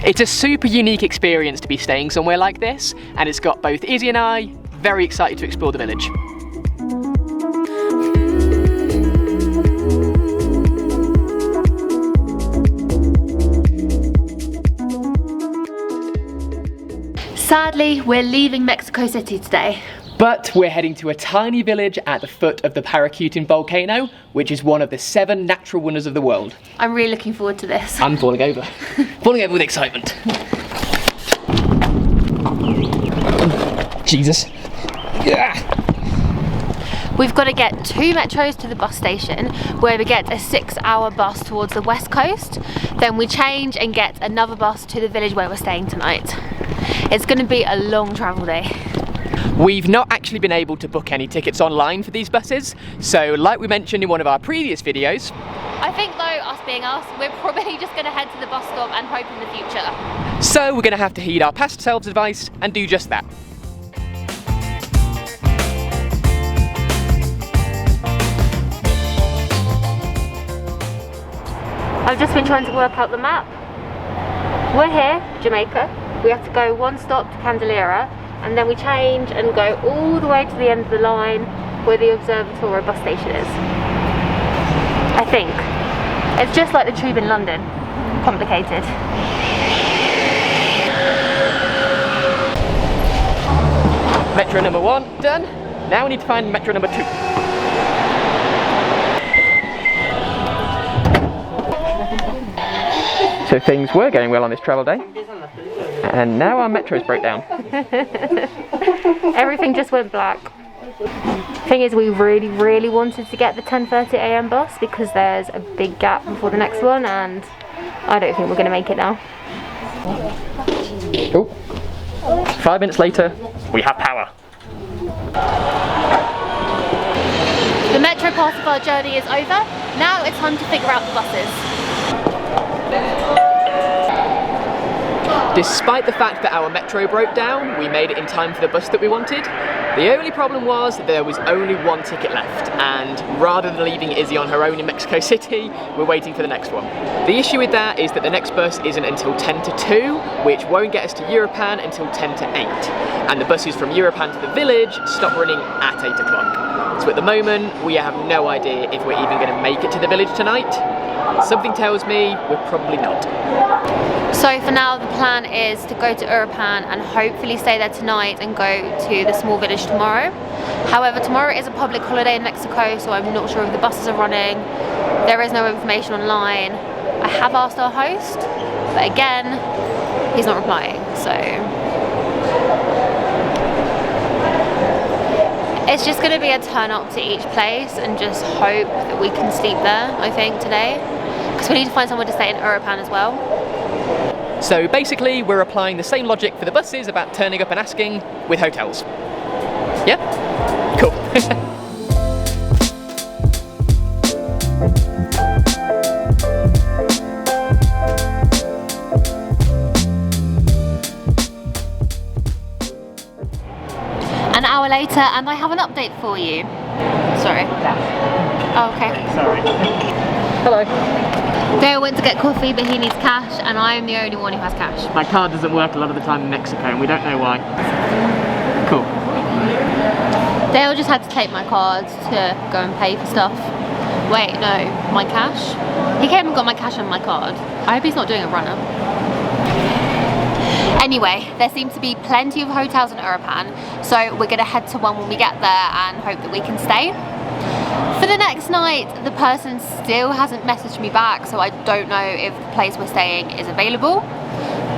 It's a super unique experience to be staying somewhere like this, and it's got both Izzy and I very excited to explore the village. Sadly, we're leaving Mexico City today. But we're heading to a tiny village at the foot of the Paricutin Volcano, which is one of the 7 natural wonders of the world. I'm really looking forward to this. I'm falling over. Falling over with excitement. Jesus. Yeah. We've got to get 2 metros to the bus station, where we get a 6-hour bus towards the west coast. Then we change and get another bus to the village where we're staying tonight. It's going to be a long travel day. We've not actually been able to book any tickets online for these buses, so like we mentioned in one of our previous videos, I think though, us being us, we're probably just going to head to the bus stop and hope in the future. So we're going to have to heed our past selves' advice and do just that. I've just been trying to work out the map. We're here, Jamaica. We have to go 1 stop to Candelaria, and then we change and go all the way to the end of the line where the Observatory bus station is. I think. It's just like the tube in London. Complicated. Metro number 1 done. Now we need to find metro number 2. So things were going well on this travel day, and now our metros broke down. Everything just went black. Thing is, we really wanted to get the 10:30 AM bus because there's a big gap before the next one, and I don't think we're going to make it now. Oh, 5 minutes later, we have power. The metro part of our journey is over. Now it's time to figure out the buses. Despite the fact that our metro broke down, we made it in time for the bus that we wanted. The only problem was that there was only 1 ticket left, and rather than leaving Izzy on her own in Mexico City, we're waiting for the next one. The issue with that is that the next bus isn't until 10 to 2, which won't get us to Uruapan until 10 to 8. And the buses from Uruapan to the village stop running at 8 o'clock. So at the moment, we have no idea if we're even going to make it to the village tonight. Something tells me we're probably not. So for now, the plan is to go to Uruapan and hopefully stay there tonight and go to the small village tomorrow. However, tomorrow is a public holiday in Mexico, so I'm not sure if the buses are running. There is no information online. I have asked our host, but again, he's not replying, so it's just going to be a turn up to each place and just hope that we can sleep there, I think, today. Because we need to find somewhere to stay in Uruapan as well. So basically, we're applying the same logic for the buses about turning up and asking with hotels. Yeah? Cool. An hour later, and I have an update for you. Sorry. Oh, okay. Sorry. Hello. Dale went to get coffee, but he needs cash, and I am the only one who has cash. My card doesn't work a lot of the time in Mexico, and we don't know why. Cool. Dale just had to take my card to go and pay for stuff. Wait, no, my cash? He came and got my cash on my card. I hope he's not doing a runner. Anyway, there seems to be plenty of hotels in Uruapan, so we're going to head to one when we get there and hope that we can stay. For the next night, the person still hasn't messaged me back, so I don't know if the place we're staying is available,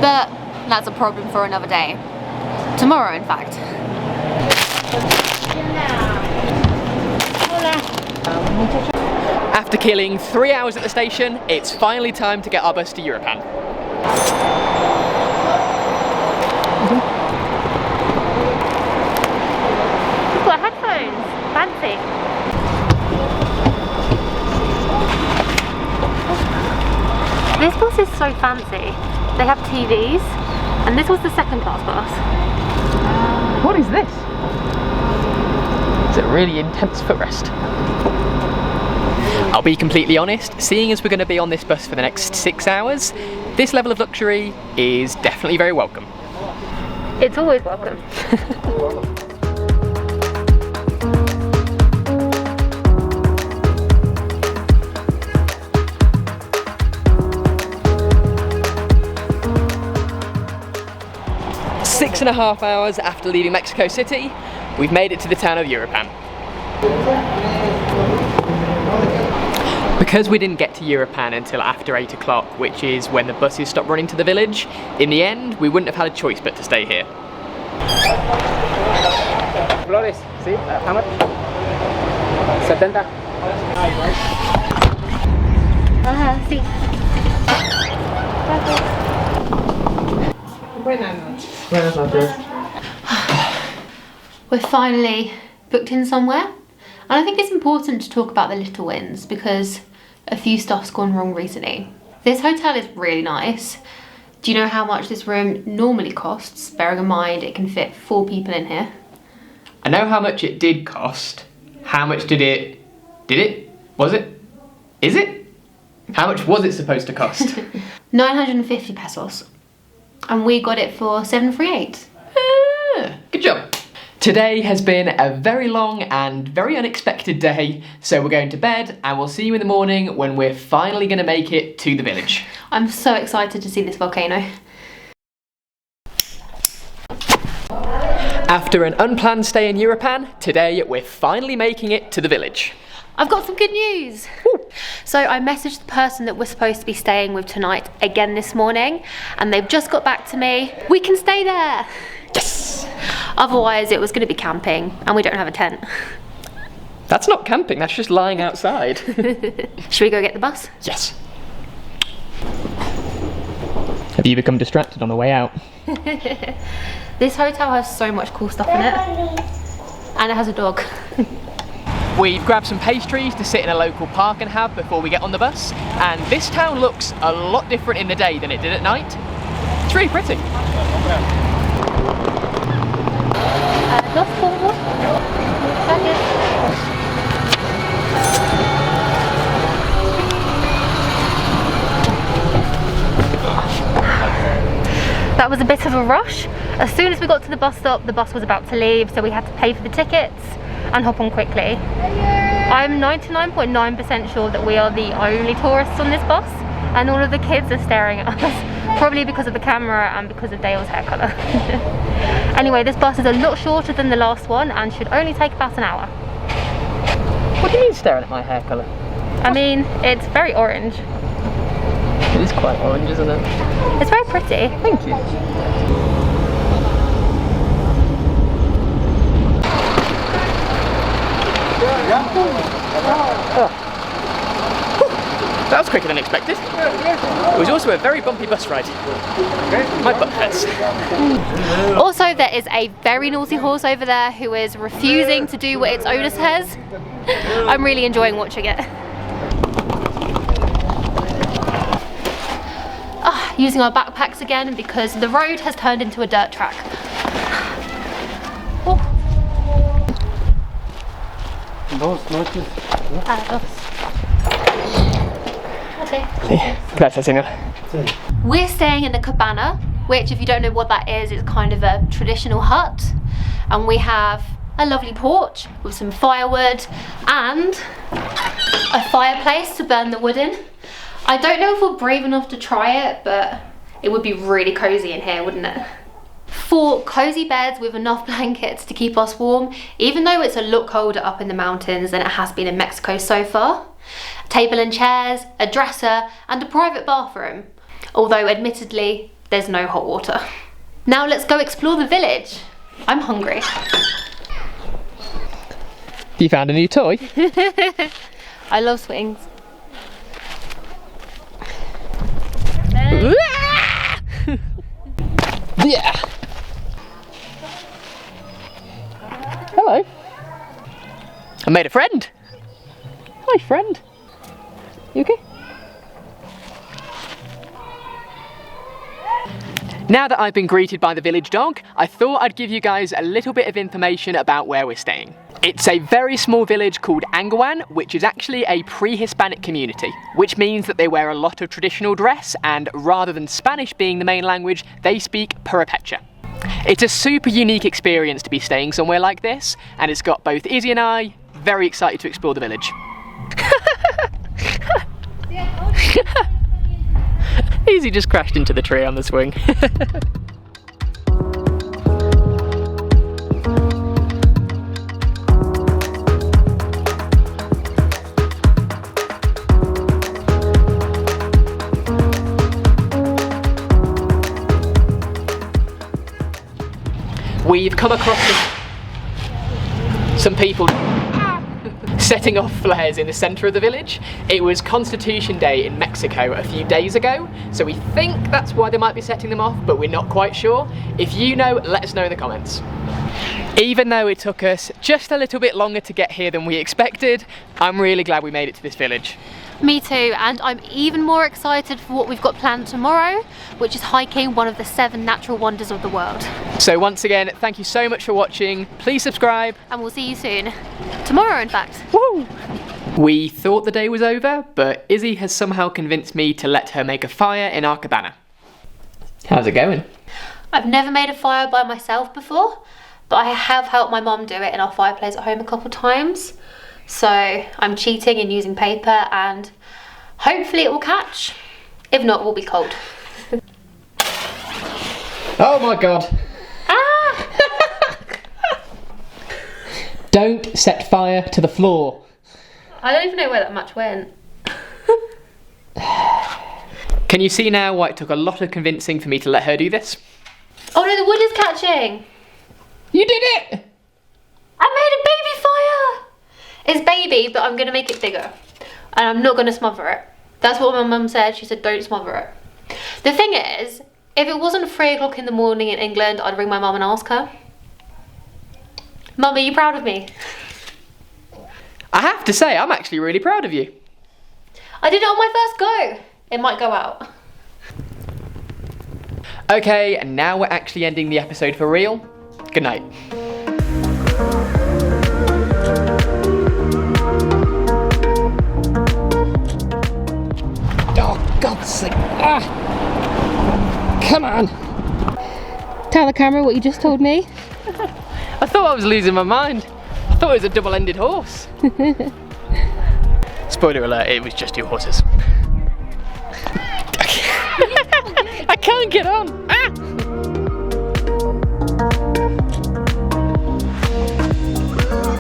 but that's a problem for another day. Tomorrow, in fact. After killing 3 hours at the station, it's finally time to get our bus to Uruapan. We've got headphones. Fancy. This bus is so fancy. They have TVs, and this was the second class bus. What is this? It's a really intense footrest. I'll be completely honest, seeing as we're going to be on this bus for the next 6 hours, this level of luxury is definitely very welcome. It's always welcome. 6.5 hours after leaving Mexico City, we've made it to the town of Uruapan. Because we didn't get to Uruapan until after 8 o'clock, which is when the buses stopped running to the village, in the end we wouldn't have had a choice but to stay here. Flores, ¿sí? How much? 70. Sí. Buenas noches. We're finally booked in somewhere, and I think it's important to talk about the little wins because a few stuff's gone wrong recently. This hotel is really nice. Do you know how much this room normally costs, bearing in mind it can fit 4 people in here? I know how much it did cost. How much did it? Was it? Is it? How much was it supposed to cost? 950 pesos. And we got it for 738. Good job. Today has been a very long and very unexpected day, so we're going to bed and we'll see you in the morning when we're finally going to make it to the village. I'm so excited to see this volcano. After an unplanned stay in Uruapan, today we're finally making it to the village. I've got some good news. Woo. So I messaged the person that we're supposed to be staying with tonight again this morning, and they've just got back to me. We can stay there. Yes! Otherwise it was going to be camping, and we don't have a tent. That's not camping, that's just lying outside. Should we go get the bus? Yes. Have you become distracted on the way out? This hotel has so much cool stuff in it. And it has a dog. We've grabbed some pastries to sit in a local park and have before we get on the bus, and this town looks a lot different in the day than it did at night. It's really pretty. Dos por That was a bit of a rush. As soon as we got to the bus stop, the bus was about to leave, so we had to pay for the tickets and hop on quickly. I'm 99.9% sure that we are the only tourists on this bus, and all of the kids are staring at us, probably because of the camera and because of Dale's hair colour. Anyway, this bus is a lot shorter than the last one and should only take about an hour. What do you mean staring at my hair colour? I mean, it's very orange. It is quite orange, isn't it? It's very pretty. Thank you. That was quicker than expected. It was also a very bumpy bus ride. My butt hurts. Also, there is a very naughty horse over there who is refusing to do what its owner says. I'm really enjoying watching it. Using our backpacks again because the road has turned into a dirt track. Oh. Dos noches. Gracias, señor. We're staying in a cabana, which, if you don't know what that is kind of a traditional hut. And we have a lovely porch with some firewood and a fireplace to burn the wood in. I don't know if we're brave enough to try it, but it would be really cozy in here, wouldn't it? 4 cozy beds with enough blankets to keep us warm, even though it's a lot colder up in the mountains than it has been in Mexico so far. A table and chairs, a dresser, and a private bathroom. Although, admittedly, there's no hot water. Now let's go explore the village. I'm hungry. You found a new toy? I love swings. Yeah. Hello. I made a friend. Hi, friend. You okay? Now that I've been greeted by the village dog, I thought I'd give you guys a little bit of information about where we're staying. It's a very small village called Angahuan, which is actually a pre-Hispanic community, which means that they wear a lot of traditional dress, and rather than Spanish being the main language, they speak Purépecha. It's a super unique experience to be staying somewhere like this, and it's got both Izzy and I very excited to explore the village. Izzy just crashed into the tree on the swing. We've come across some people setting off flares in the centre of the village. It was Constitution Day in Mexico a few days ago, so we think that's why they might be setting them off, but we're not quite sure. If you know, let us know in the comments. Even though it took us just a little bit longer to get here than we expected, I'm really glad we made it to this village. Me too, and I'm even more excited for what we've got planned tomorrow, which is hiking one of the 7 natural wonders of the world. So once again, thank you so much for watching. Please subscribe. And we'll see you soon. Tomorrow, in fact. Woo! We thought the day was over, but Izzy has somehow convinced me to let her make a fire in our cabana. How's it going? I've never made a fire by myself before, but I have helped my mum do it in our fireplace at home a couple times. So I'm cheating and using paper, and hopefully it will catch. If not, we'll be cold. Oh my god. Ah! Don't set fire to the floor. I don't even know where that match went. Can you see now why it took a lot of convincing for me to let her do this? Oh no, the wood is catching. You did it! I made a baby fire! It's baby, but I'm going to make it bigger. And I'm not going to smother it. That's what my mum said. She said, don't smother it. The thing is, if it wasn't 3 o'clock in the morning in England, I'd ring my mum and ask her. Mum, are you proud of me? I have to say, I'm actually really proud of you. I did it on my first go. It might go out. Okay, and now we're actually ending the episode for real. Good night. Oh, God's sake. Ah! Come on. Tell the camera what you just told me. I thought I was losing my mind. I thought it was a double-ended horse. Spoiler alert, it was just 2 horses. I can't get on. Ah!